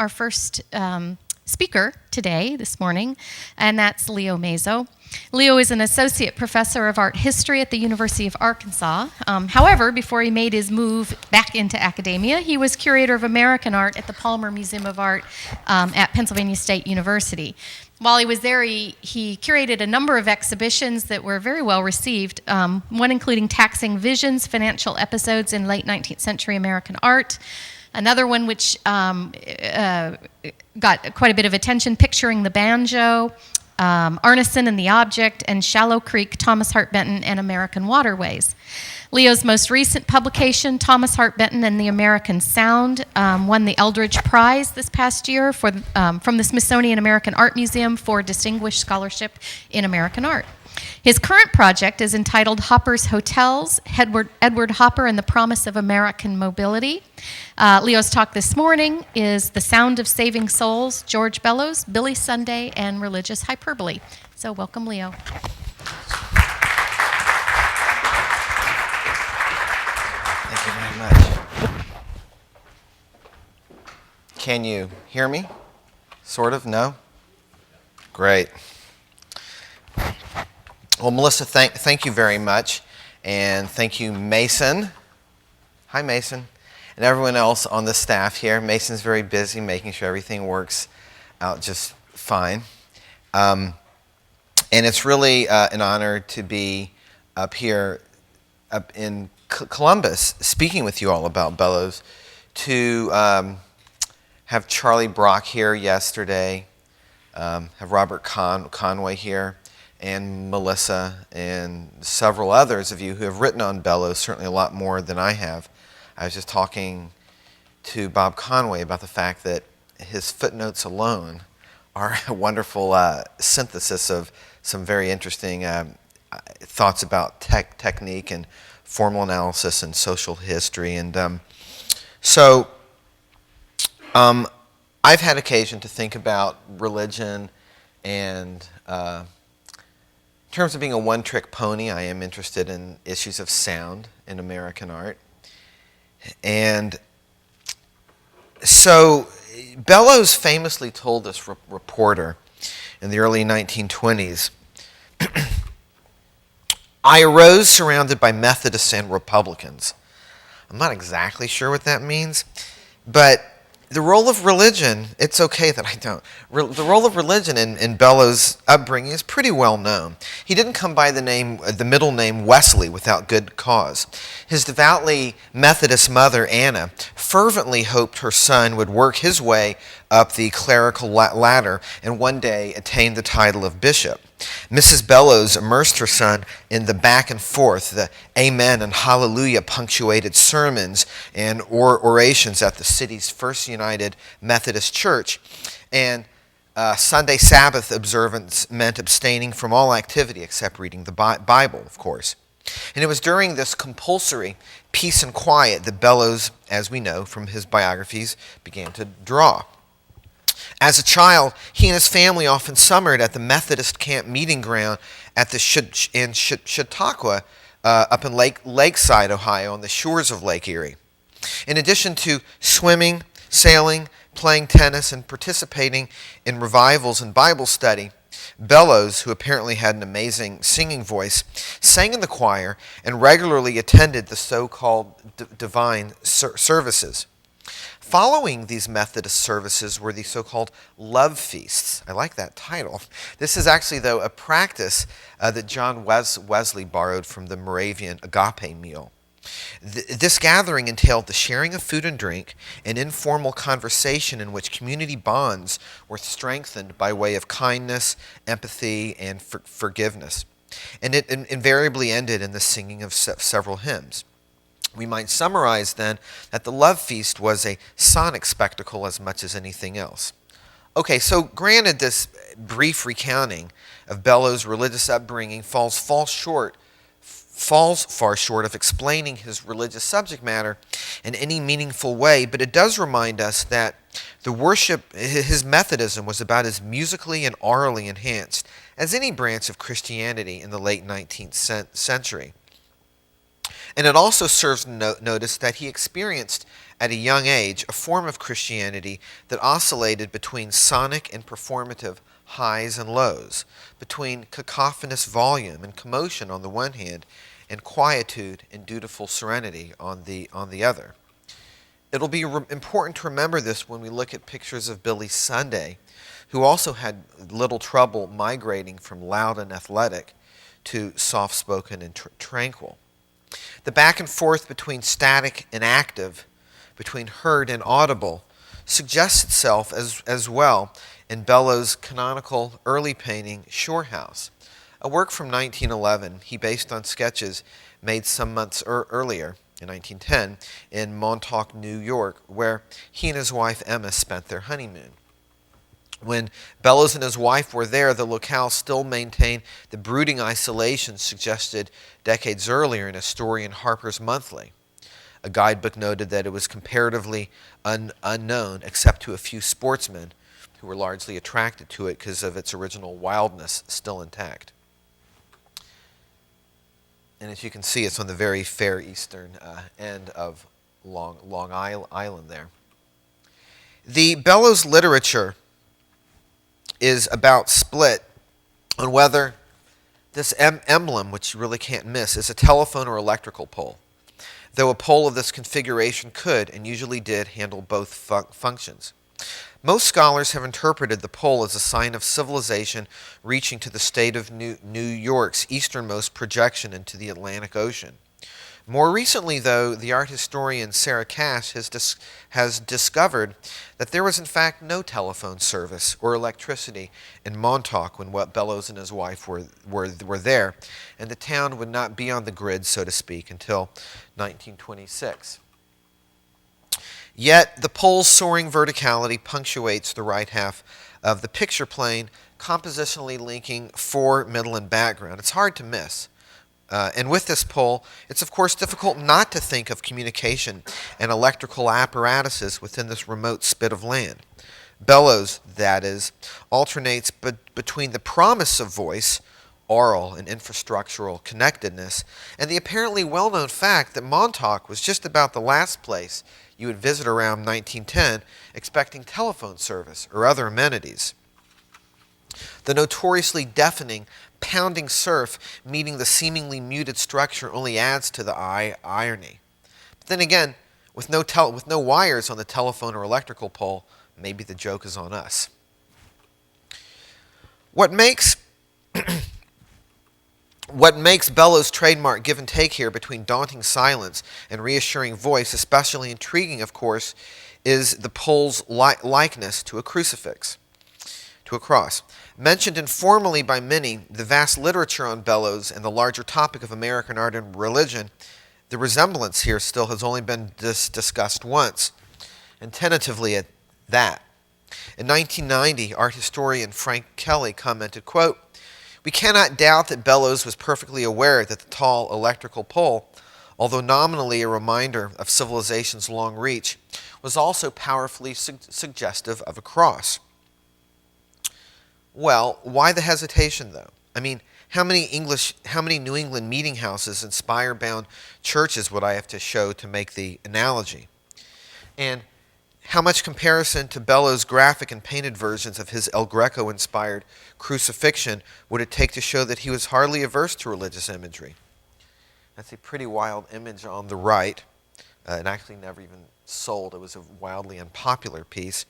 our first speaker today, this morning, and that's Leo Mazow. Leo is an associate professor of art history at the University of Arkansas. However, before he made his move back into academia, he was curator of American art at the Palmer Museum of Art at Pennsylvania State University. While he was there, he curated a number of exhibitions that were very well received, one including Taxing Visions, Financial Episodes in Late 19th Century American Art. Another one which got quite a bit of attention, Picturing the Banjo, Arneson and the Object, and Shallow Creek, Thomas Hart Benton, and American Waterways. Leo's most recent publication, Thomas Hart Benton and the American Sound, won the Eldridge Prize this past year from the Smithsonian American Art Museum for Distinguished Scholarship in American Art. His current project is entitled Hopper's Hotels, Edward Hopper and the Promise of American Mobility. Leo's talk this morning is The Sound of Saving Souls, George Bellows, Billy Sunday, and Religious Hyperbole. So welcome, Leo. Thank you very much. Can you hear me? Sort of? No? Great. Well, Melissa, thank you very much. And thank you, Mason. Hi, Mason. And everyone else on the staff here. Mason's very busy making sure everything works out just fine. And it's really an honor to be up here up in Columbus speaking with you all about Bellows, to have Charlie Brock here yesterday, have Robert Conway here, and Melissa, and several others of you who have written on Bellows, certainly a lot more than I have. I was just talking to Bob Conway about the fact that his footnotes alone are a wonderful synthesis of some very interesting thoughts about technique and formal analysis and social history. And so I've had occasion to think about religion, and in terms of being a one-trick pony, I am interested in issues of sound in American art. And so Bellows famously told this reporter in the early 1920s, I arose surrounded by Methodists and Republicans. I'm not exactly sure what that means, but the role of religion, it's okay that I don't. The role of religion in Bellows' upbringing is pretty well known. He didn't come by the middle name Wesley without good cause. His devoutly Methodist mother, Anna, fervently hoped her son would work his way up the clerical ladder and one day attain the title of bishop. Mrs. Bellows immersed her son in the back and forth, the amen and hallelujah punctuated sermons and orations at the city's First United Methodist Church. And Sunday Sabbath observance meant abstaining from all activity except reading the Bible, of course. And it was during this compulsory peace and quiet that Bellows, as we know from his biographies, began to draw. As a child, he and his family often summered at the Methodist camp meeting ground at the Chautauqua up in Lakeside, Ohio, on the shores of Lake Erie. In addition to swimming, sailing, playing tennis, and participating in revivals and Bible study, Bellows, who apparently had an amazing singing voice, sang in the choir and regularly attended the so-called divine services. Following these Methodist services were the so-called love feasts. I like that title. This is actually, though, a practice that John Wesley borrowed from the Moravian agape meal. This gathering entailed the sharing of food and drink, and informal conversation in which community bonds were strengthened by way of kindness, empathy, and forgiveness. And it invariably ended in the singing of several hymns. We might summarize, then, that the love feast was a sonic spectacle as much as anything else. Okay, so granted, this brief recounting of Bellows' religious upbringing falls far short of explaining his religious subject matter in any meaningful way, but it does remind us that the worship, his Methodism, was about as musically and aurally enhanced as any branch of Christianity in the late 19th century. And it also serves notice that he experienced at a young age a form of Christianity that oscillated between sonic and performative highs and lows, between cacophonous volume and commotion on the one hand, and quietude and dutiful serenity on the other. It'll be important to remember this when we look at pictures of Billy Sunday, who also had little trouble migrating from loud and athletic to soft-spoken and tranquil. The back and forth between static and active, between heard and audible, suggests itself as well in Bellows' canonical early painting Shore House, a work from 1911 he based on sketches made some months earlier, in 1910, in Montauk, New York, where he and his wife Emma spent their honeymoon. When Bellows and his wife were there, the locale still maintained the brooding isolation suggested decades earlier in a story in Harper's Monthly. A guidebook noted that it was comparatively unknown except to a few sportsmen who were largely attracted to it because of its original wildness still intact. And as you can see, it's on the very fair eastern end of Long Island there. The Bellows literature is about split on whether this emblem, which you really can't miss, is a telephone or electrical pole, though a pole of this configuration could, and usually did, handle both functions. Most scholars have interpreted the pole as a sign of civilization reaching to the state of New York's easternmost projection into the Atlantic Ocean. More recently, though, the art historian Sarah Cash has discovered that there was in fact no telephone service or electricity in Montauk when Bellows and his wife were there, and the town would not be on the grid, so to speak, until 1926. Yet the pole's soaring verticality punctuates the right half of the picture plane, compositionally linking fore, middle, and background. It's hard to miss. And with this pole, it's of course difficult not to think of communication and electrical apparatuses within this remote spit of land. Bellows, that is, alternates between the promise of voice, oral and infrastructural connectedness, and the apparently well-known fact that Montauk was just about the last place you would visit around 1910 expecting telephone service or other amenities. The notoriously deafening, pounding surf meeting the seemingly muted structure only adds to the irony. But then again, with no wires on the telephone or electrical pole, maybe the joke is on us. What makes Bellows' trademark give and take here between daunting silence and reassuring voice especially intriguing, of course, is the pole's likeness to a crucifix, to a cross. Mentioned informally by many, the vast literature on Bellows and the larger topic of American art and religion, the resemblance here still has only been discussed once, and tentatively at that. In 1990, art historian Frank Kelly commented, quote, "We cannot doubt that Bellows was perfectly aware that the tall electrical pole, although nominally a reminder of civilization's long reach, was also powerfully suggestive of a cross." Well, why the hesitation, though? I mean, how many New England meeting houses and spire-bound churches would I have to show to make the analogy? And how much comparison to Bellows' graphic and painted versions of his El Greco-inspired crucifixion would it take to show that he was hardly averse to religious imagery? That's a pretty wild image on the right. It actually never even sold. It was a wildly unpopular piece.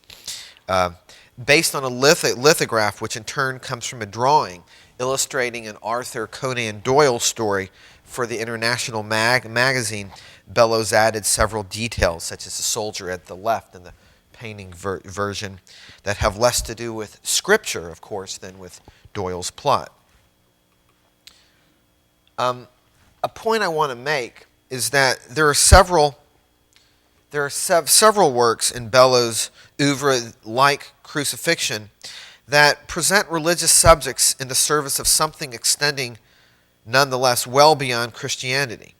Based on a lithograph, which in turn comes from a drawing illustrating an Arthur Conan Doyle story for the International magazine, Bellows added several details, such as the soldier at the left in the painting version, that have less to do with scripture, of course, than with Doyle's plot. A point I want to make is that there are several works in Bellows' oeuvre like Crucifixion that present religious subjects in the service of something extending nonetheless well beyond Christianity.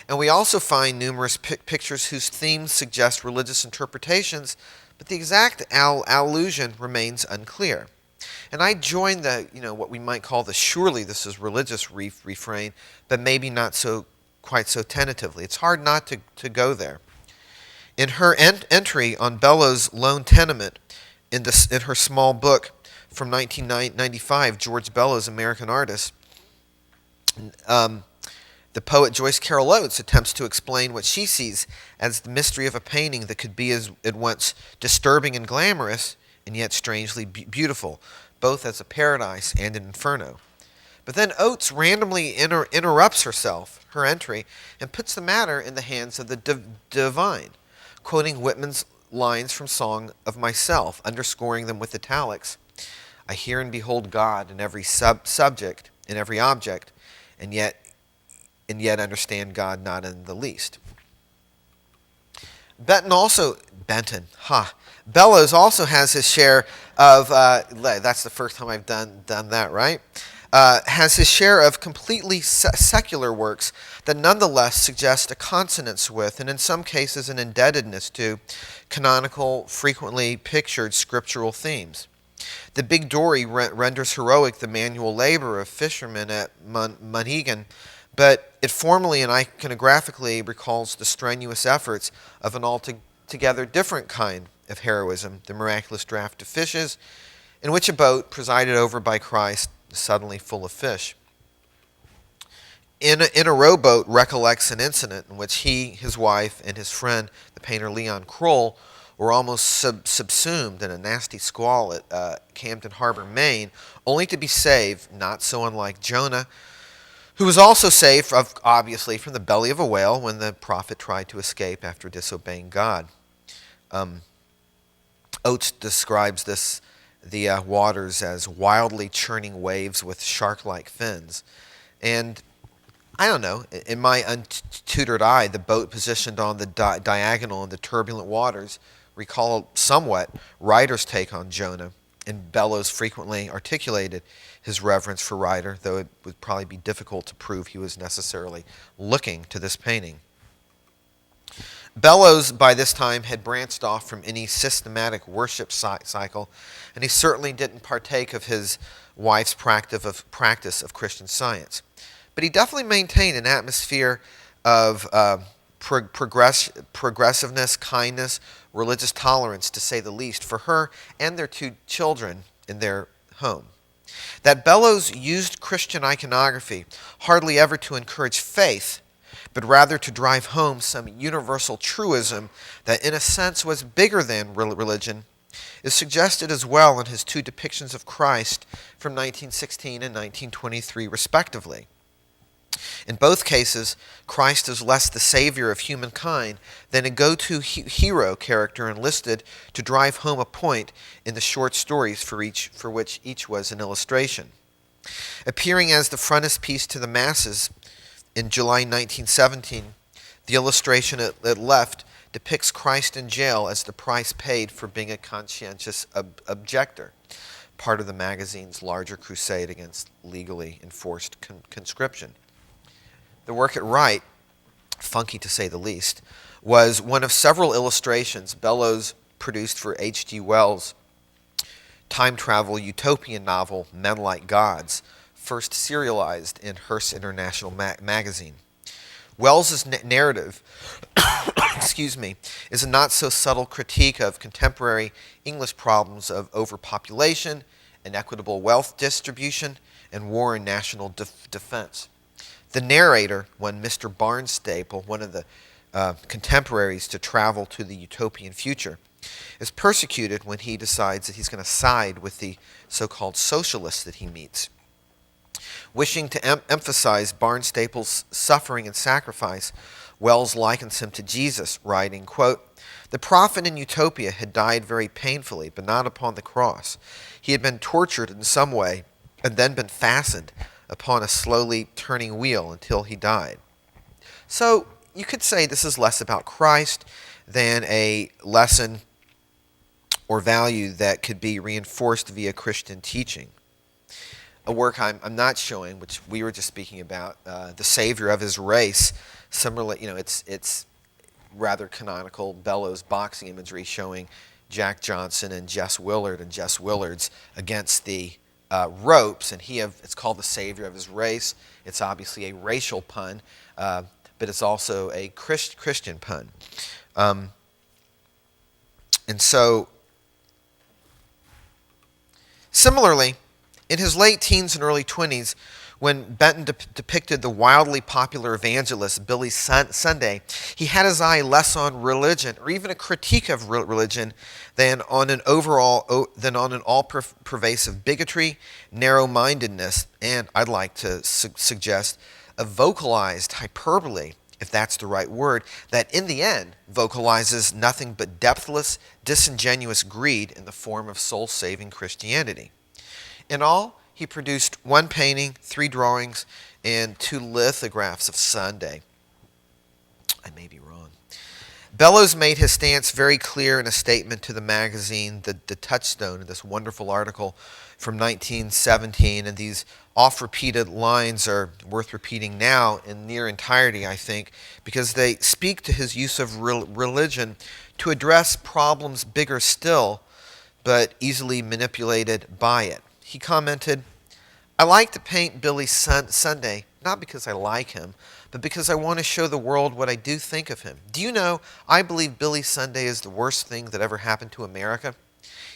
And we also find numerous pictures whose themes suggest religious interpretations, but the exact allusion remains unclear. And I join the, what we might call the surely this is religious refrain, but maybe not so quite so tentatively. It's hard not to go there. In her entry on Bellows' lone tenement in her small book from 1995, George Bellows, American Artist, the poet Joyce Carol Oates attempts to explain what she sees as the mystery of a painting that could be as at once disturbing and glamorous and yet strangely beautiful, both as a paradise and an inferno. But then Oates randomly interrupts her entry, and puts the matter in the hands of the divine, quoting Whitman's lines from Song of Myself, underscoring them with italics. I hear and behold God in every subject, in every object, and yet understand God not in the least. Bellows also has his share of, that's the first time I've done that, right? Has his share of completely secular works that nonetheless suggest a consonance with, and in some cases an indebtedness to, canonical, frequently pictured scriptural themes. The Big Dory renders heroic the manual labor of fishermen at Monhegan, but it formally and iconographically recalls the strenuous efforts of an altogether different kind of heroism, the miraculous draught of fishes, in which a boat, presided over by Christ, is suddenly full of fish. In a rowboat recollects an incident in which he, his wife, and his friend, the painter Leon Kroll, were almost subsumed in a nasty squall at Camden Harbor, Maine, only to be saved, not so unlike Jonah, who was also saved, obviously, from the belly of a whale when the prophet tried to escape after disobeying God. Oates describes the waters as wildly churning waves with shark-like fins. And I don't know, in my untutored eye, the boat positioned on the diagonal in the turbulent waters recall somewhat Ryder's take on Jonah, and Bellows frequently articulated his reverence for Ryder, though it would probably be difficult to prove he was necessarily looking to this painting. Bellows, by this time, had branched off from any systematic worship cycle, and he certainly didn't partake of his wife's practice of Christian Science. But he definitely maintained an atmosphere of progressiveness, kindness, religious tolerance, to say the least, for her and their two children in their home. That Bellows used Christian iconography hardly ever to encourage faith, but rather to drive home some universal truism that in a sense was bigger than religion, is suggested as well in his two depictions of Christ from 1916 and 1923 respectively. In both cases, Christ is less the savior of humankind than a go-to hero character enlisted to drive home a point in the short stories for which each was an illustration. Appearing as the frontispiece to the masses in July 1917, the illustration at left depicts Christ in jail as the price paid for being a conscientious objector, part of the magazine's larger crusade against legally enforced conscription. The work at right, funky to say the least, was one of several illustrations Bellows produced for H.G. Wells' time travel utopian novel Men Like Gods, first serialized in Hearst International magazine. Wells's narrative is a not so subtle critique of contemporary English problems of overpopulation, inequitable wealth distribution, and war and national defense. The narrator, when Mr. Barnstaple, one of the contemporaries to travel to the utopian future, is persecuted when he decides that he's going to side with the so-called socialists that he meets. Wishing to emphasize Barnstaple's suffering and sacrifice, Wells likens him to Jesus, writing, quote, "The prophet in Utopia had died very painfully, but not upon the cross. He had been tortured in some way and then been fastened upon a slowly turning wheel until he died." So you could say this is less about Christ than a lesson or value that could be reinforced via Christian teaching. A work I'm not showing, which we were just speaking about, the savior of his race. Similarly, it's rather canonical Bellows boxing imagery showing Jack Johnson and Jess Willard's against the ropes, and it's called the savior of his race. It's obviously a racial pun. but it's also a Christian pun. And so, similarly, in his late teens and early 20s, when Benton depicted the wildly popular evangelist Billy Sunday, he had his eye less on religion, or even a critique of religion, than on an all-pervasive bigotry, narrow-mindedness, and I'd like to suggest a vocalized hyperbole, if that's the right word, that in the end vocalizes nothing but depthless, disingenuous greed in the form of soul-saving Christianity. In all, he produced 1 painting, 3 drawings, and 2 lithographs of Sunday. I may be wrong. Bellows made his stance very clear in a statement to the magazine, The Touchstone, in this wonderful article from 1917, and these oft-repeated lines are worth repeating now in near entirety, I think, because they speak to his use of religion to address problems bigger still, but easily manipulated by it. He commented, "I like to paint Billy Sunday, not because I like him, but because I want to show the world what I do think of him. Do you know, I believe Billy Sunday is the worst thing that ever happened to America.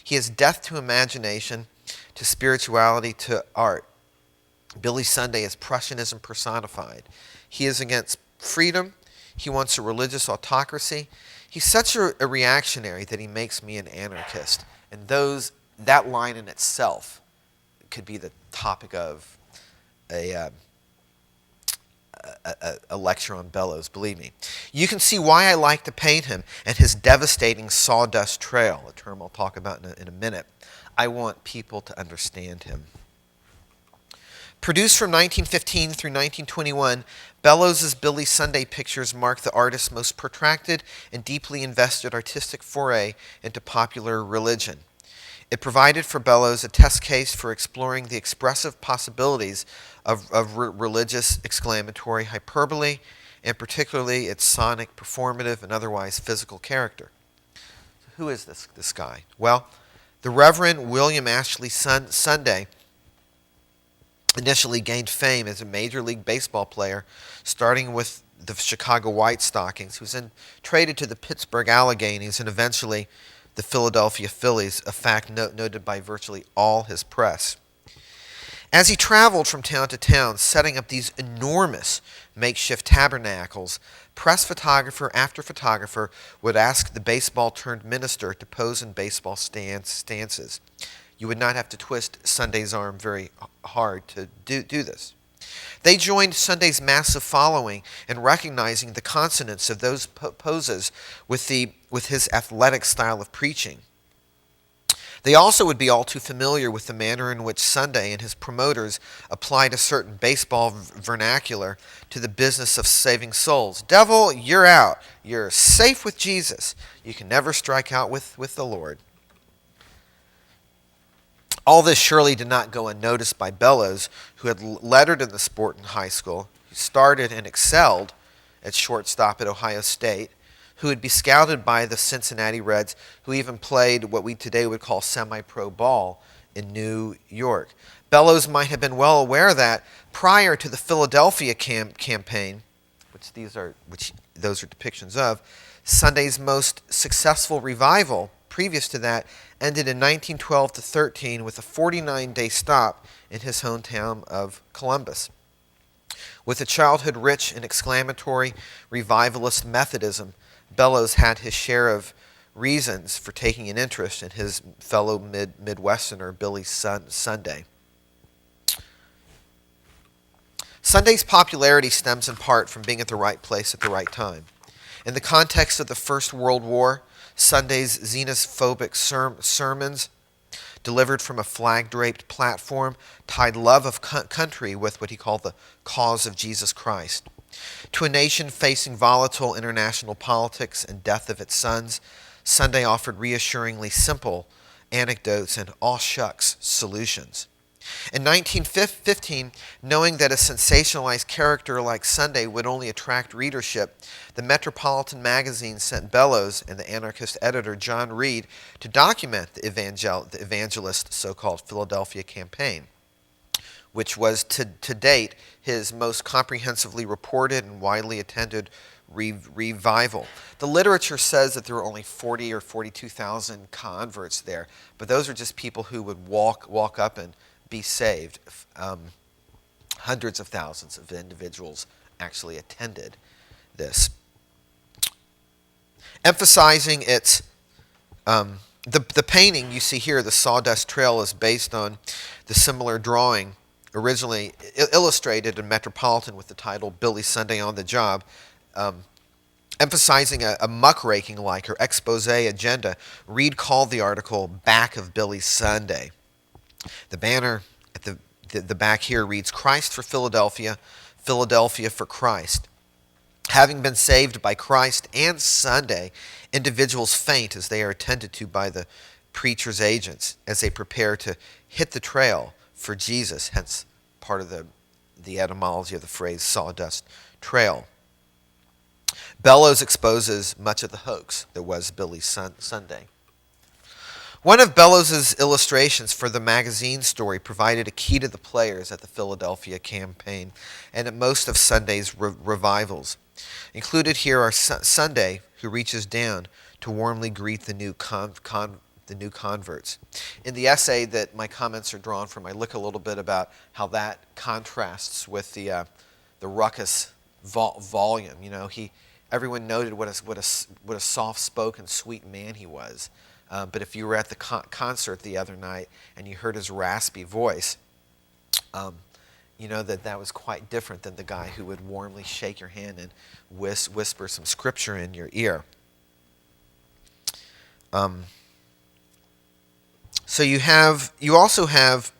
He is death to imagination, to spirituality, to art. Billy Sunday is Prussianism personified. He is against freedom. He wants a religious autocracy. He's such a reactionary that he makes me an anarchist." And that line in itself could be the topic of a lecture on Bellows, believe me. You can see why I like to paint him and his devastating Sawdust Trail, a term I'll talk about in a minute. I want people to understand him. Produced from 1915 through 1921, Bellows' Billy Sunday pictures mark the artist's most protracted and deeply invested artistic foray into popular religion. It provided for Bellows a test case for exploring the expressive possibilities of religious exclamatory hyperbole, and particularly its sonic, performative, and otherwise physical character. So who is this guy? Well, the Reverend William Ashley Sunday initially gained fame as a Major League Baseball player, starting with the Chicago White Stockings, who was then traded to the Pittsburgh Alleghenies and eventually the Philadelphia Phillies, a fact noted by virtually all his press. As he traveled from town to town, setting up these enormous makeshift tabernacles, press photographer after photographer would ask the baseball-turned minister to pose in baseball stances. You would not have to twist Sunday's arm very hard to do this. They joined Sunday's massive following in recognizing the consonance of those poses with his athletic style of preaching. They also would be all too familiar with the manner in which Sunday and his promoters applied a certain baseball vernacular to the business of saving souls. Devil, you're out. You're safe with Jesus. You can never strike out with the Lord. All this surely did not go unnoticed by Bellows, who had lettered in the sport in high school, who started and excelled at shortstop at Ohio State, who would be scouted by the Cincinnati Reds, who even played what we today would call semi-pro ball in New York. Bellows might have been well aware that prior to the Philadelphia campaign, which those are depictions of, Sunday's most successful revival previous to that ended in 1912-13 with a 49-day stop in his hometown of Columbus. With a childhood rich in exclamatory revivalist Methodism, Bellows had his share of reasons for taking an interest in his fellow Midwesterner Billy Sunday. Sunday's popularity stems in part from being at the right place at the right time. In the context of the First World War, Sunday's xenophobic sermons, delivered from a flag-draped platform, tied love of country with what he called the cause of Jesus Christ. To a nation facing volatile international politics and death of its sons, Sunday offered reassuringly simple anecdotes and all-shucks solutions. In 1915, knowing that a sensationalized character like Sunday would only attract readership, the Metropolitan magazine sent Bellows and the anarchist editor John Reed to document the evangelist's so-called Philadelphia campaign. which was to date his most comprehensively reported and widely attended revival. The literature says that there were only 40 or 42,000 converts there, but those are just people who would walk up and be saved. Hundreds of thousands of individuals actually attended this. Emphasizing its the painting you see here, the Sawdust Trail, is based on the similar drawing originally illustrated in Metropolitan with the title Billy Sunday on the Job. Emphasizing a muckraking-like or expose agenda, Reed called the article Back of Billy Sunday. The banner at the back here reads, Christ for Philadelphia, Philadelphia for Christ. Having been saved by Christ and Sunday, individuals faint as they are attended to by the preacher's agents as they prepare to hit the trail for Jesus, hence part of the etymology of the phrase Sawdust Trail. Bellows exposes much of the hoax that was Billy Sunday. One of Bellows' illustrations for the magazine story provided a key to the players at the Philadelphia campaign and at most of Sunday's revivals. Included here are Sunday, who reaches down to warmly greet the new converts. In the essay that my comments are drawn from, I look a little bit about how that contrasts with the ruckus volume. You know, everyone noted what a soft-spoken, sweet man he was. But if you were at the concert the other night and you heard his raspy voice, you know that was quite different than the guy who would warmly shake your hand and whisper some scripture in your ear. So you also have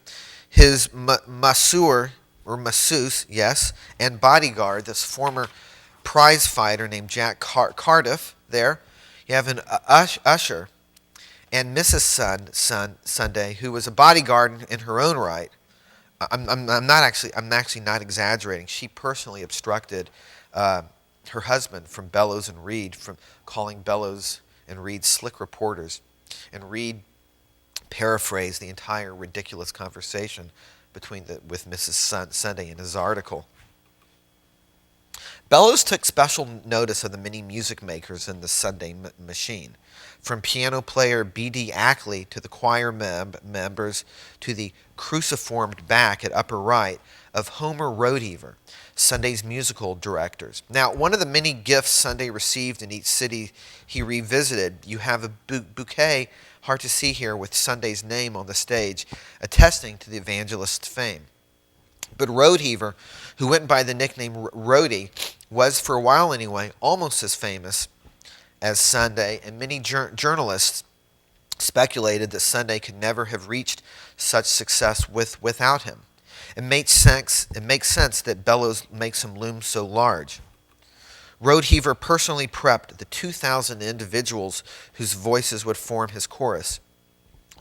his masseur or masseuse, yes, and bodyguard, this former prize fighter named Jack Cardiff there. You have an usher and Mrs. Sunday, who was a bodyguard in her own right. I'm actually not exaggerating. She personally obstructed her husband from Bellows and Reed from calling Bellows and Reed slick reporters, and Reed paraphrased the entire ridiculous conversation with Mrs. Sunday in his article. Bellows took special notice of the many music makers in the Sunday machine, from piano player B.D. Ackley to the choir members to the cruciformed back at upper right of Homer Rodeheaver, Sunday's musical directors. Now, one of the many gifts Sunday received in each city he revisited, you have a bouquet, hard to see here, with Sunday's name on the stage, attesting to the evangelist's fame. But Rodeheaver, who went by the nickname Rhodey, was, for a while anyway, almost as famous as Sunday, and many journalists speculated that Sunday could never have reached such success without him. It makes sense that Bellows makes him loom so large. Rodeheaver personally prepped the 2,000 individuals whose voices would form his chorus.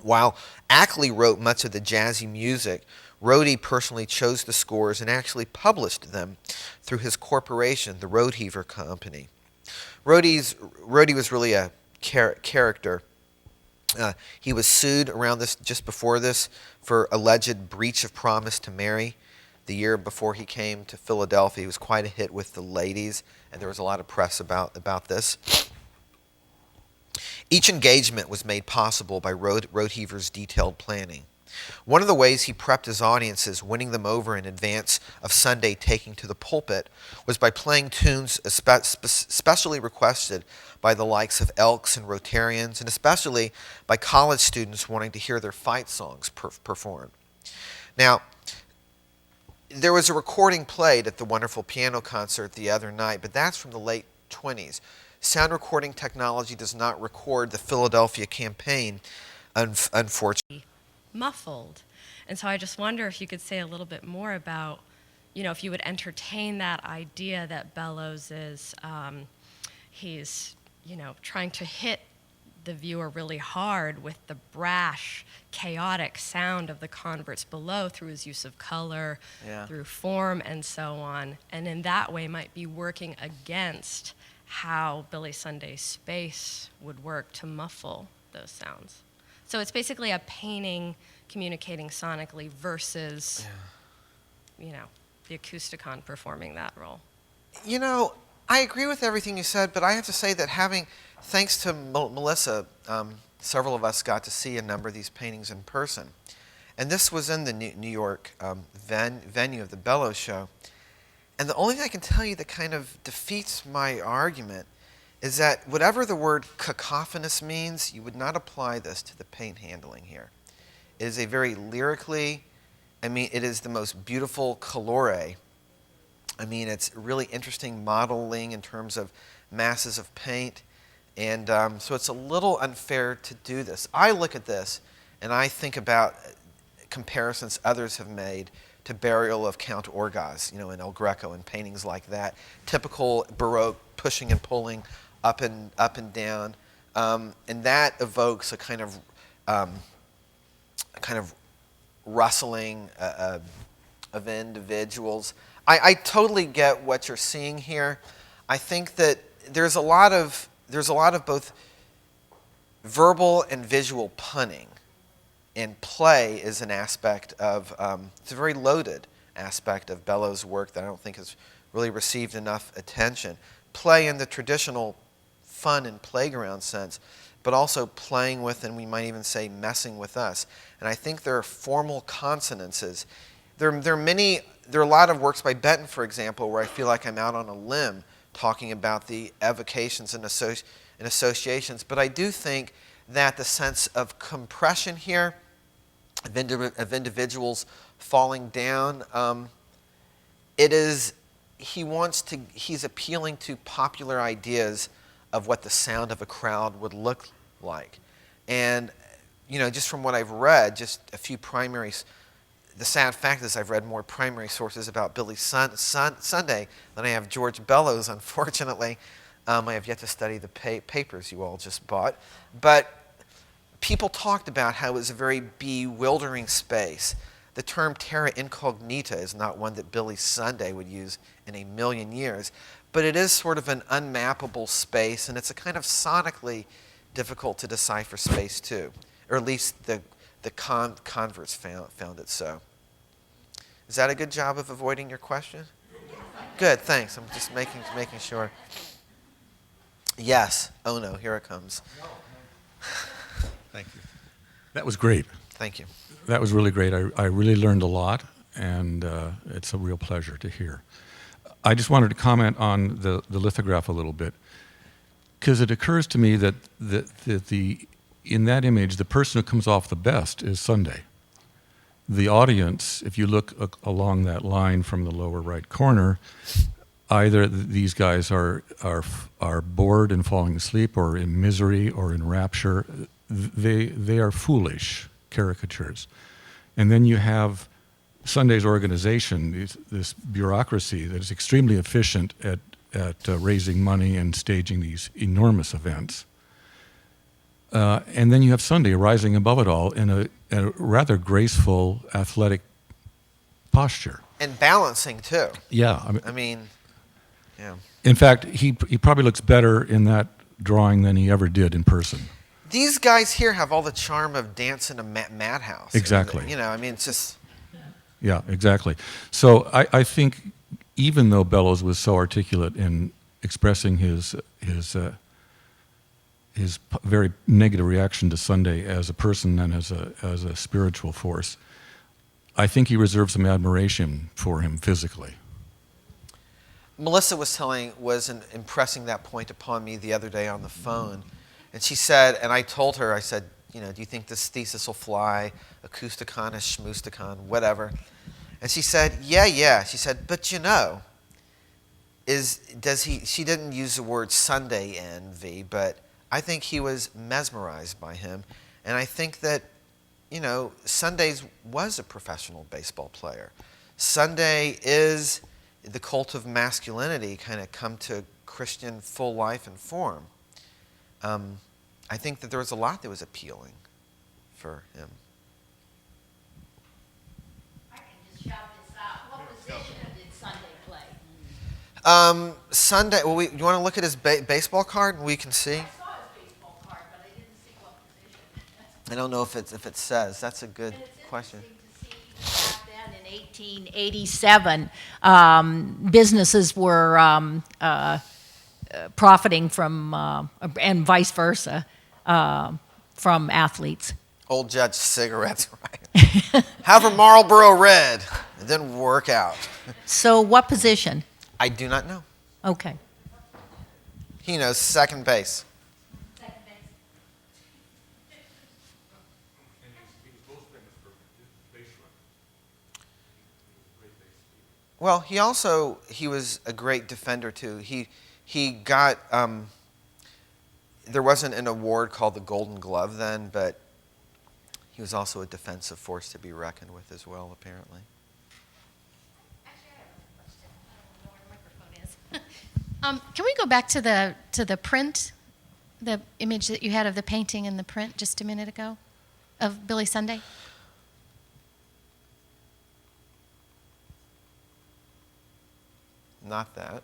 While Ackley wrote much of the jazzy music, Rhodey personally chose the scores and actually published them through his corporation, the Rodeheaver Company. Rhodey was really a character. He was sued around this, just before this, for alleged breach of promise to marry. The year before he came to Philadelphia, he was quite a hit with the ladies, and there was a lot of press about this. Each engagement was made possible by Rodeheaver's detailed planning. One of the ways he prepped his audiences, winning them over in advance of Sunday taking to the pulpit, was by playing tunes specially requested by the likes of Elks and Rotarians, and especially by college students wanting to hear their fight songs performed. Now, there was a recording played at the wonderful piano concert the other night, but that's from the late 20s. Sound recording technology does not record the Philadelphia campaign, unfortunately. Muffled. And so I just wonder if you could say a little bit more about, if you would entertain that idea that Bellows is, he's, trying to hit the viewer really hard with the brash, chaotic sound of the converts below through his use of color, through form, and so on. And in that way might be working against how Billy Sunday's space would work to muffle those sounds. So it's basically a painting communicating sonically versus the acousticon performing that role. I agree with everything you said, but I have to say that thanks to Melissa, several of us got to see a number of these paintings in person. And this was in the New York venue of the Bellows show. And the only thing I can tell you that kind of defeats my argument is that whatever the word cacophonous means, you would not apply this to the paint handling here. It is a very lyrically, it is the most beautiful colore. It's really interesting modeling in terms of masses of paint. And so it's a little unfair to do this. I look at this and I think about comparisons others have made to Burial of Count Orgaz, in El Greco and paintings like that. Typical Baroque pushing and pulling up and down. And that evokes a kind of rustling of individuals. I totally get what you're seeing here. I think that there's a lot of both verbal and visual punning, and play is an aspect of it's a very loaded aspect of Bellows' work that I don't think has really received enough attention. Play in the traditional fun and playground sense, but also playing with, and we might even say messing with us. And I think there are formal consonances. There are a lot of works by Benton, for example, where I feel like I'm out on a limb talking about the evocations and associations. But I do think that the sense of compression here, of individuals falling down, he's appealing to popular ideas of what the sound of a crowd would look like. And, just from what I've read, just a few primaries. The sad fact is I've read more primary sources about Billy Sunday than I have George Bellows, unfortunately. I have yet to study the papers you all just bought. But people talked about how it was a very bewildering space. The term terra incognita is not one that Billy Sunday would use in a million years, but it is sort of an unmappable space, and it's a kind of sonically difficult to decipher space too, or at least the converts found it so. Is that a good job of avoiding your question? Good, thanks. I'm just making sure. Yes. Oh no, here it comes. Thank you. That was great. Thank you. That was really great. I really learned a lot, and it's a real pleasure to hear. I just wanted to comment on the lithograph a little bit, because it occurs to me that in that image, the person who comes off the best is Sunday. The audience, if you look along that line from the lower right corner, either these guys are bored and falling asleep, or in misery, or in rapture. They are foolish caricatures. And then you have Sunday's organization, this bureaucracy that is extremely efficient at raising money and staging these enormous events. And then you have Sunday rising above it all in a rather graceful, athletic posture. And balancing too. Yeah. Yeah. In fact, he probably looks better in that drawing than he ever did in person. These guys here have all the charm of dancing a madhouse. Exactly. It's just... Yeah, exactly. So I think even though Bellows was so articulate in expressing his very negative reaction to Sunday as a person and as a spiritual force, I think he reserves some admiration for him physically. Melissa was impressing that point upon me the other day on the phone. And she said, and I told her, I said, do you think this thesis will fly? Acousticon, schmoosticon, whatever. And she said, yeah. She said, but she didn't use the word Sunday envy, but I think he was mesmerized by him. And I think that, Sundays was a professional baseball player. Sunday is the cult of masculinity kind of come to Christian full life and form. I think that there was a lot that was appealing for him. I can just shout this out. What position did Sunday play? Sunday, well, you want to look at his baseball card and we can see? I saw his baseball card, but I didn't see what position. I don't know if it says. That's a good And it's question. interesting to see that then in 1887, businesses were profiting from, and vice versa, from athletes. Old Judge cigarettes, right? Have a Marlboro Red. It didn't work out. So what position? I do not know. Okay. He knows second base. Well, he was a great defender too. He got there wasn't an award called the Golden Glove then, but he was also a defensive force to be reckoned with as well, apparently. Actually, I have a question. I don't know where the microphone is. Can we go back to the print, the image that you had of the painting and the print just a minute ago of Billy Sunday? Not that.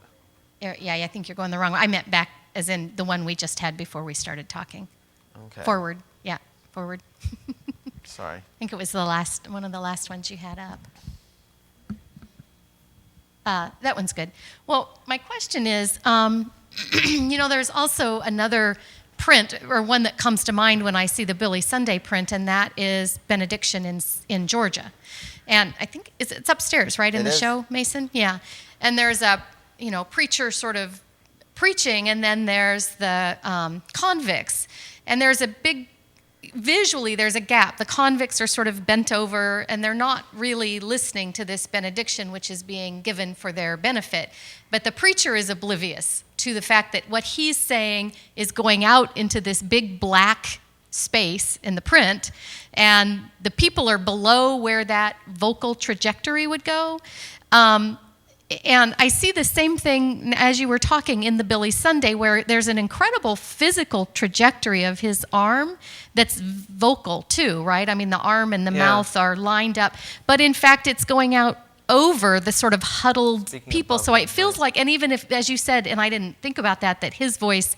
Yeah, I think you're going the wrong way. I meant back as in the one we just had before we started talking. Okay. Forward. Yeah, forward. Sorry. I think it was one of the last ones you had up. That one's good. Well, my question is, there's also another print, or one that comes to mind when I see the Billy Sunday print, and that is Benediction in Georgia. And I think it's upstairs, right, in the show, Mason? Yeah. And there's a, preacher sort of preaching, and then there's the convicts. And visually there's a gap. The convicts are sort of bent over, and they're not really listening to this benediction, which is being given for their benefit. But the preacher is oblivious to the fact that what he's saying is going out into this big black space in the print, and the people are below where that vocal trajectory would go. And I see the same thing as you were talking in the Billy Sunday, where there's an incredible physical trajectory of his arm that's vocal too, right? I mean, the arm and the mouth are lined up, but in fact, it's going out over the sort of huddled people. So it feels like, and even if, as you said, and I didn't think about that his voice,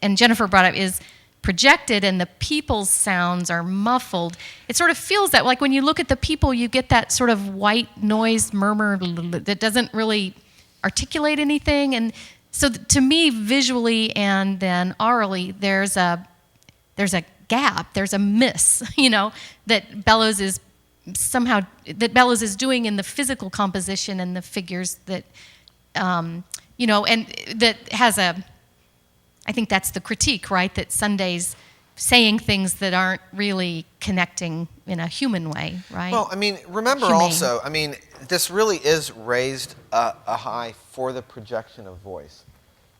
and Jennifer brought up, is projected and the people's sounds are muffled. It sort of feels that, like when you look at the people, you get that sort of white noise murmur that doesn't really articulate anything. And so to me, visually and then orally, there's a gap, there's a miss, that Bellows is doing in the physical composition and the figures that, and that has I think that's the critique, right? That Sunday's saying things that aren't really connecting in a human way, right? Well, I mean, remember also, this really is raised a high for the projection of voice.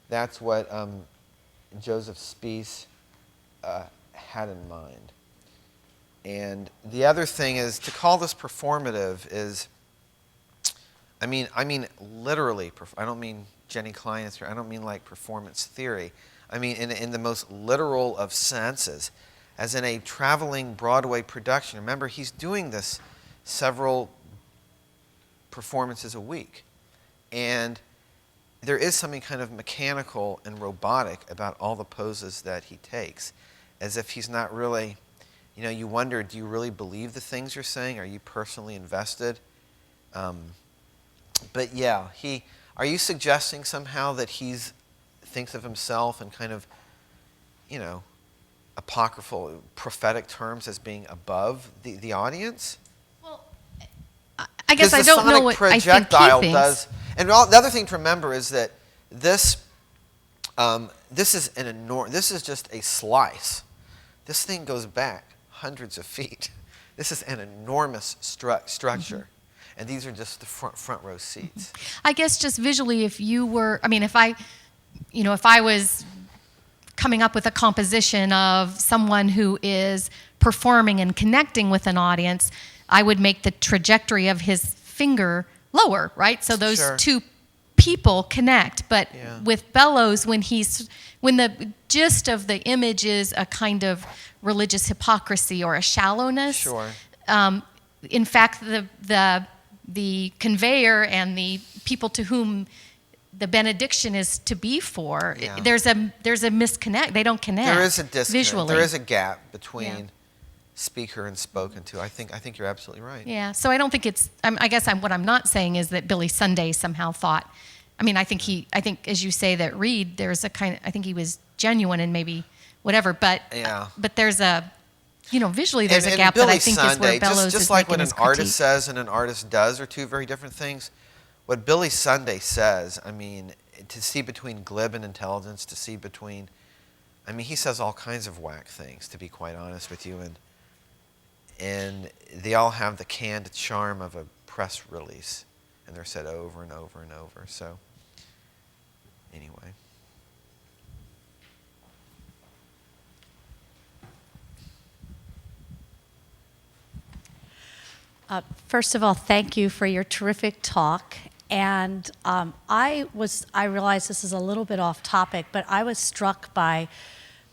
That's what Joseph Spiess had in mind. And the other thing is, to call this performative is, I mean literally, I don't mean Jenny Klein, I don't mean like performance theory. I mean in the most literal of senses, as in a traveling Broadway production. Remember, he's doing this several performances a week. And there is something kind of mechanical and robotic about all the poses that he takes, as if he's not really, you wonder, do you really believe the things you're saying? Are you personally invested? But yeah, are you suggesting somehow that he's thinks of himself in kind of, apocryphal, prophetic terms as being above the audience? Well, I guess I don't know what I think he thinks. Does. And the other thing to remember is that this is just a slice. This thing goes back hundreds of feet. This is an enormous structure. Mm-hmm. And these are just the front row seats. I guess just visually, if I was coming up with a composition of someone who is performing and connecting with an audience, I would make the trajectory of his finger lower, right? So those two people connect. But with Bellows, when the gist of the image is a kind of religious hypocrisy or a shallowness, in fact, the conveyor and the people to whom the benediction is to be for, there's a misconnect. They don't connect. There is a disconnect. Visually. There is a gap between speaker and spoken to. I think you're absolutely right. Yeah, so I don't think it's, I guess what I'm not saying is that Billy Sunday somehow thought, I mean, I think as you say that Reed, there's a kind of, I think he was genuine and maybe whatever, but there's a, visually there's a gap Billy that I think Sunday, is where Bellows just is like making what his an artist critique. says and an artist does are two very different things. What Billy Sunday says, I mean, to see between glib and intelligence, to see between, I mean, he says all kinds of whack things, to be quite honest with you, and they all have the canned charm of a press release, and they're said over and over and over. So, anyway. First of all, thank you for your terrific talk. And I realize this is a little bit off topic, but I was struck by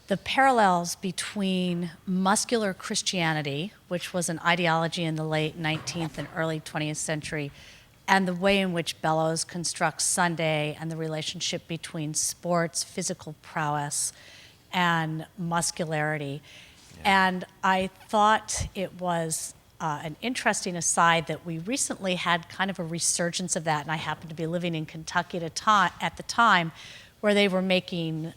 the parallels between muscular Christianity, which was an ideology in the late 19th and early 20th century, and the way in which Bellows constructs Sunday and the relationship between sports, physical prowess, and muscularity. Yeah. And I thought it was an interesting aside that we recently had kind of a resurgence of that, and I happened to be living in Kentucky at the time, where they were making,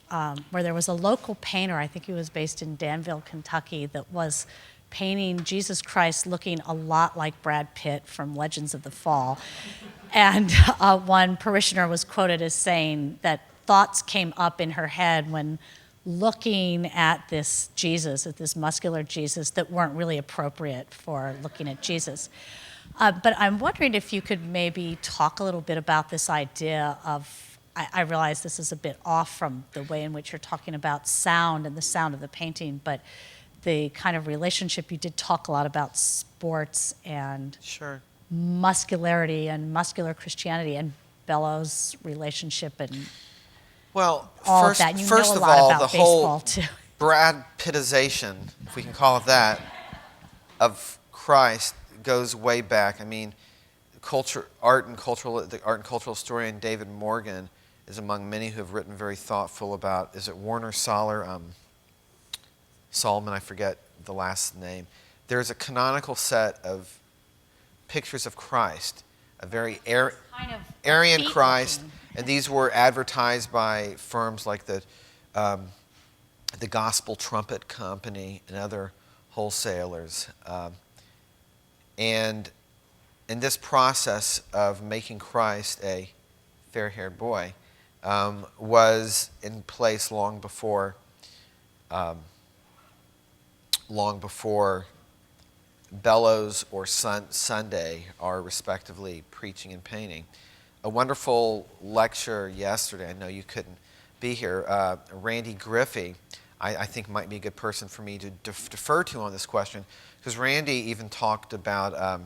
where there was a local painter, I think he was based in Danville, Kentucky, that was painting Jesus Christ looking a lot like Brad Pitt from Legends of the Fall. And one parishioner was quoted as saying that thoughts came up in her head when looking at this Jesus, at this muscular Jesus, that weren't really appropriate for looking at Jesus. But I'm wondering if you could maybe talk a little bit about this idea of, I realize this is a bit off from the way in which you're talking about sound and the sound of the painting, but the kind of relationship, you did talk a lot about sports and muscularity and muscular Christianity and Bellows' relationship and well, all first, of that. You first know a of lot all, about the baseball whole too. Brad Pittization, if we can call it that, of Christ goes way back. I mean, the art and cultural historian David Morgan is among many who have written very thoughtful about, is it Warner Solomon, I forget the last name. There's a canonical set of pictures of Christ, a very Aryan Christ, and these were advertised by firms like the Gospel Trumpet Company and other wholesalers. And in this process of making Christ a fair-haired boy was in place long before Bellows or Sunday are respectively preaching and painting. A wonderful lecture yesterday, I know you couldn't be here, Randy Griffey, I think might be a good person for me to defer to on this question, because Randy even talked about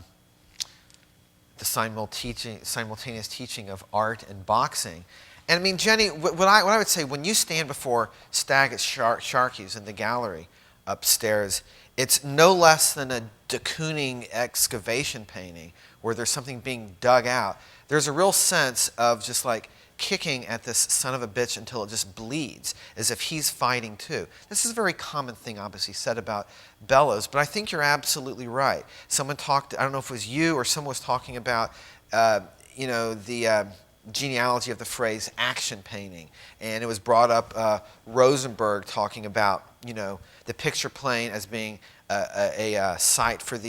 the simultaneous teaching of art and boxing. And I mean, Jenny, what I would say, when you stand before Staggett's Sharkies in the gallery upstairs, it's no less than a de Kooning excavation painting where there's something being dug out. There's a real sense of just like kicking at this son of a bitch until it just bleeds, as if he's fighting too. This is a very common thing, obviously, said about Bellows, but I think you're absolutely right. Someone talked, I don't know if it was you or someone was talking about, the genealogy of the phrase action painting, and it was brought up Rosenberg talking about, the picture plane as being a site for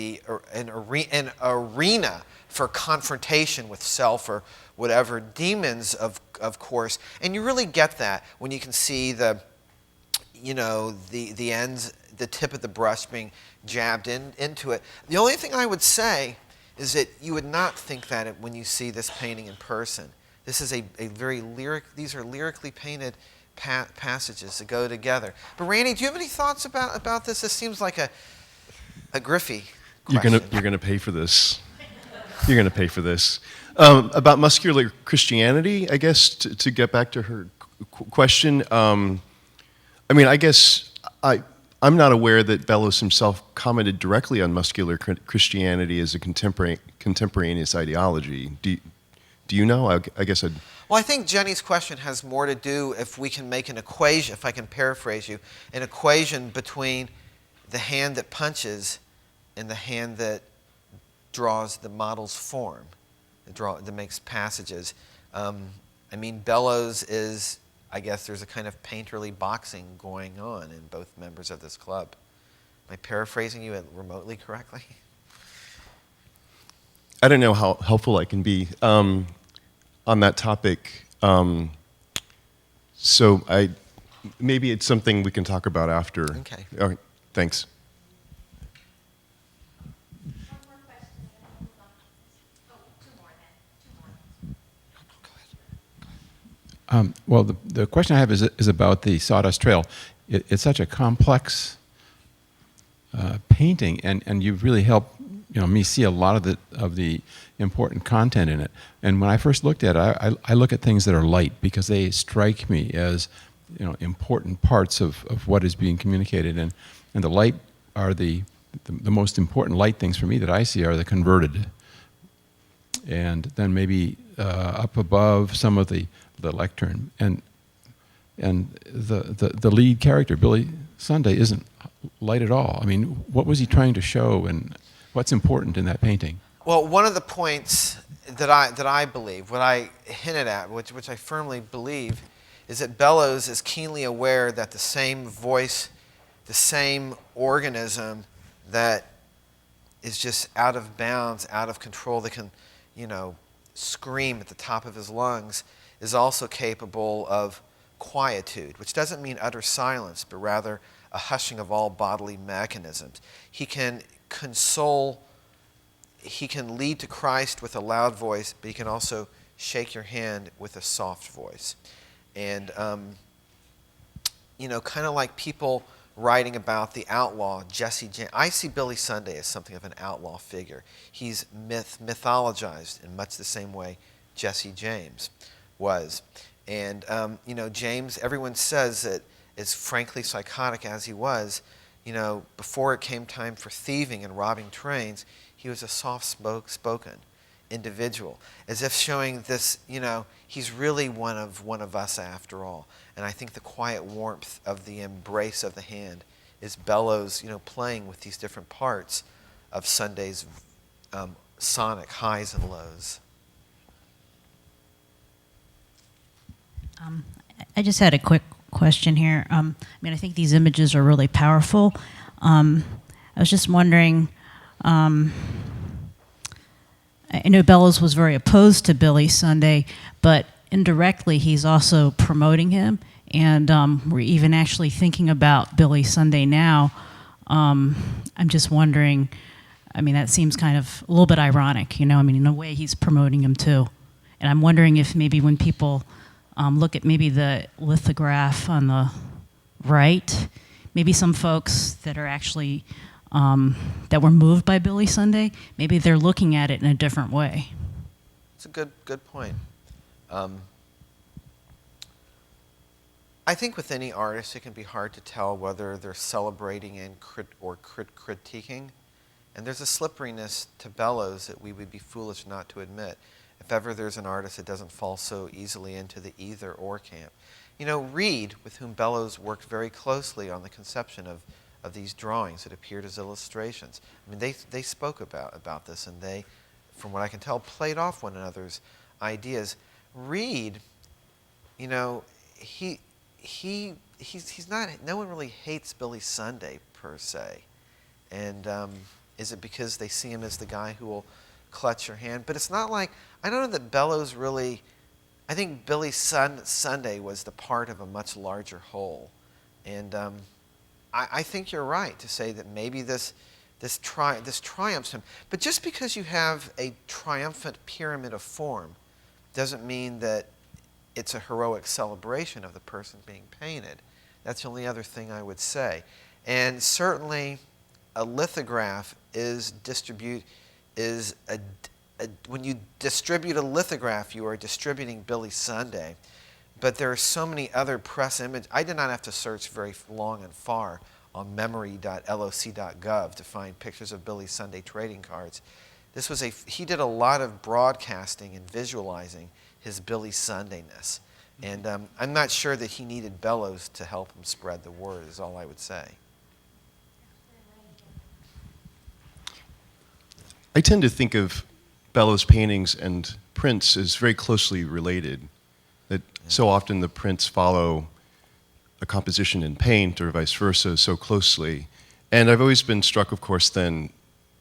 an arena for confrontation with self or whatever demons, of course, and you really get that when you can see the ends, the tip of the brush being jabbed into it. The only thing I would say is that you would not think that when you see this painting in person. This is a very these are lyrically painted passages that go together. But Randy, do you have any thoughts about this? This seems like a Griffey question. You're gonna pay for this. You're gonna pay for this. About muscular Christianity, I guess, to get back to her question. I guess I'm not aware that Bellows himself commented directly on muscular Christianity as a contemporaneous ideology. Do you know? I guess I'd... Well, I think Jenny's question has more to do if we can make an equation, if I can paraphrase you, an equation between the hand that punches and the hand that draws the model's form, that makes passages. I mean, Bellows is, I guess there's a kind of painterly boxing going on in both members of this club. Am I paraphrasing you remotely correctly? I don't know how helpful I can be on that topic. So maybe it's something we can talk about after. Okay. All right. Thanks. One more question. Oh, two more then. Two more. Well, the question I have is about the Sawdust Trail. It's such a complex painting, and you've really helped me see a lot of the important content in it. And when I first looked at it, I look at things that are light because they strike me as important parts of what is being communicated. And the light are the most important light things for me that I see are the converted. And then maybe up above some of the lectern. And the lead character, Billy Sunday, isn't light at all. I mean, what was he trying to show, and what's important in that painting? Well, one of the points that I believe, what I hinted at, which I firmly believe, is that Bellows is keenly aware that the same voice, the same organism that is just out of bounds, out of control, that can, scream at the top of his lungs, is also capable of quietude, which doesn't mean utter silence, but rather a hushing of all bodily mechanisms. He can console, he can lead to Christ with a loud voice, but he can also shake your hand with a soft voice. And, kind of like people writing about the outlaw, Jesse James. I see Billy Sunday as something of an outlaw figure. He's mythologized in much the same way Jesse James was. And, James, everyone says that as frankly psychotic as he was, before it came time for thieving and robbing trains, he was a soft-spoken individual, as if showing this, he's really one of us after all. And I think the quiet warmth of the embrace of the hand is Bellows, playing with these different parts of Sunday's sonic highs and lows. I just had a quick question here. I think these images are really powerful. I was just wondering, I know Bellows was very opposed to Billy Sunday, but indirectly he's also promoting him, and we're even actually thinking about Billy Sunday now. I'm just wondering, that seems kind of a little bit ironic, in a way he's promoting him too. And I'm wondering if maybe when people look at maybe the lithograph on the right, maybe some folks that are actually, that were moved by Billy Sunday, maybe they're looking at it in a different way. It's a good point. I think with any artist, it can be hard to tell whether they're celebrating and critiquing. And there's a slipperiness to Bellows that we would be foolish not to admit. If ever there's an artist that doesn't fall so easily into the either-or camp. Reed, with whom Bellows worked very closely on the conception of these drawings that appeared as illustrations. They spoke about this, and they, from what I can tell, played off one another's ideas. Reed, he's not, no one really hates Billy Sunday per se. And is it because they see him as the guy who will clutch your hand? But it's not like, I don't know that Bellows really, I think Billy Sunday was the part of a much larger whole. And I think you're right to say that maybe this triumphs him. But just because you have a triumphant pyramid of form doesn't mean that it's a heroic celebration of the person being painted. That's the only other thing I would say. And certainly a lithograph when you distribute a lithograph, you are distributing Billy Sunday. But there are so many other press images. I did not have to search very long and far on memory.loc.gov to find pictures of Billy Sunday trading cards. He did a lot of broadcasting and visualizing his Billy Sundayness. And I'm not sure that he needed Bellows to help him spread the word, is all I would say. I tend to think of Bellows' paintings and prints as very closely related. That so often the prints follow a composition in paint or vice versa so closely. And I've always been struck, of course, then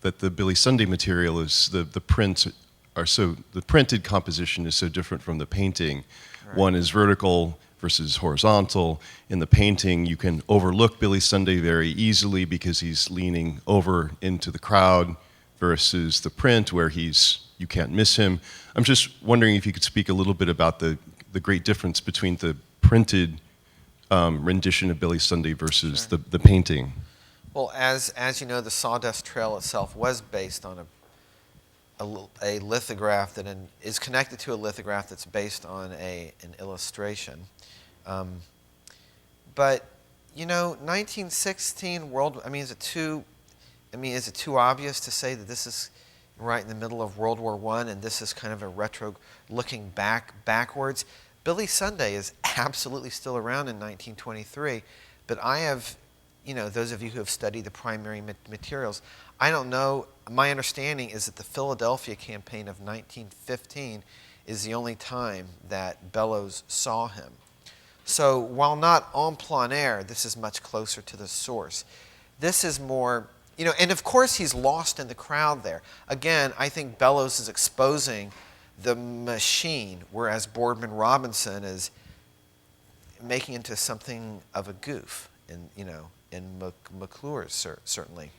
that the Billy Sunday material is the prints are so, the printed composition is so different from the painting. Right. One is vertical versus horizontal. In the painting, you can overlook Billy Sunday very easily because he's leaning over into the crowd, versus the print where you can't miss him. I'm just wondering if you could speak a little bit about the great difference between the printed rendition of Billy Sunday versus Sure. the painting. Well, as you know, the Sawdust Trail itself was based on a lithograph that is connected to a lithograph that's based on an illustration. But, you know, 1916 is it too obvious to say that this is right in the middle of World War I and this is kind of a retro looking backwards? Billy Sunday is absolutely still around in 1923, but I have, you know, those of you who have studied the primary materials, I don't know, my understanding is that the Philadelphia campaign of 1915 is the only time that Bellows saw him. So while not en plein air, this is much closer to the source. This is more, you know, and of course he's lost in the crowd there. Again, I think Bellows is exposing the machine, whereas Boardman Robinson is making into something of a goof in McClure's certainly.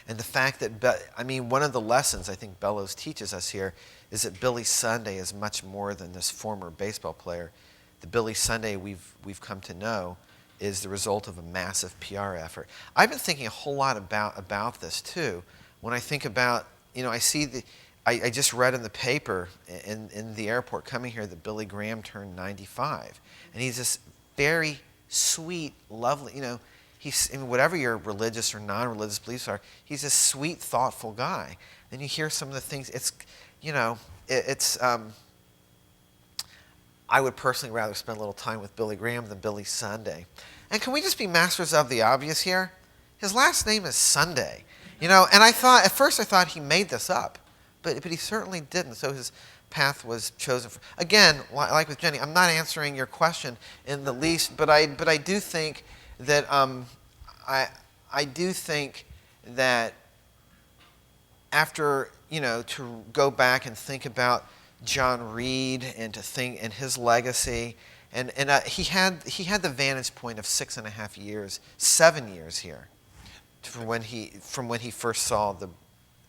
And the fact that, one of the lessons I think Bellows teaches us here is that Billy Sunday is much more than this former baseball player. The Billy Sunday we've come to know is the result of a massive PR effort. I've been thinking a whole lot about this too. When I think about, you know, I just read in the paper in the airport coming here that Billy Graham turned 95. And he's this very sweet, lovely, you know, whatever your religious or non-religious beliefs are, he's a sweet, thoughtful guy. Then you hear some of the things, I would personally rather spend a little time with Billy Graham than Billy Sunday. And can we just be masters of the obvious here? His last name is Sunday, you know, and at first I thought he made this up, but he certainly didn't, so his path was chosen. Again, like with Jenny, I'm not answering your question in the least, but I do think that I do think that after, you know, to go back and think about John Reed and to think and his legacy, and he had the vantage point of 7 years here, from when he first saw the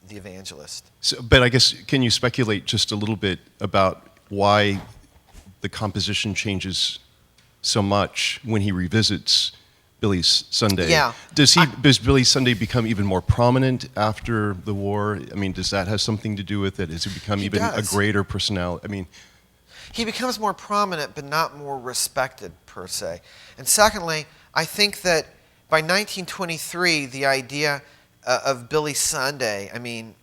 evangelist. So, but I guess, can you speculate just a little bit about why the composition changes so much when he revisits Billy's Sunday? Yeah. Does Billy Sunday become even more prominent after the war? I mean, does that have something to do with it? Has he become even a greater personality? I mean, he becomes more prominent, but not more respected per se. And secondly, I think that by 1923, the idea of Billy Sunday, I mean,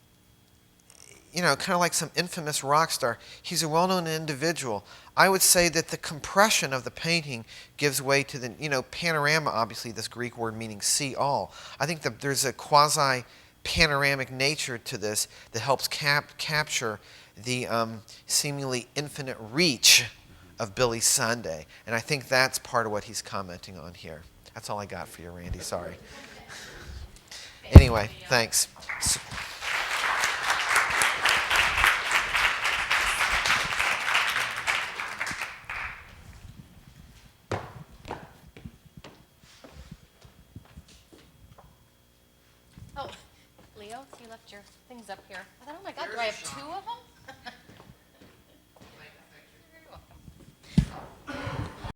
you know, kind of like some infamous rock star, he's a well-known individual. I would say that the compression of the painting gives way to the, you know, panorama, obviously this Greek word meaning see all. I think that there's a quasi-panoramic nature to this that helps capture the seemingly infinite reach of Billy Sunday. And I think that's part of what he's commenting on here. That's all I got for you, Randy. Sorry. Anyway, thanks. Oh, Leo, you left your things up here. I thought, oh my God, do I have two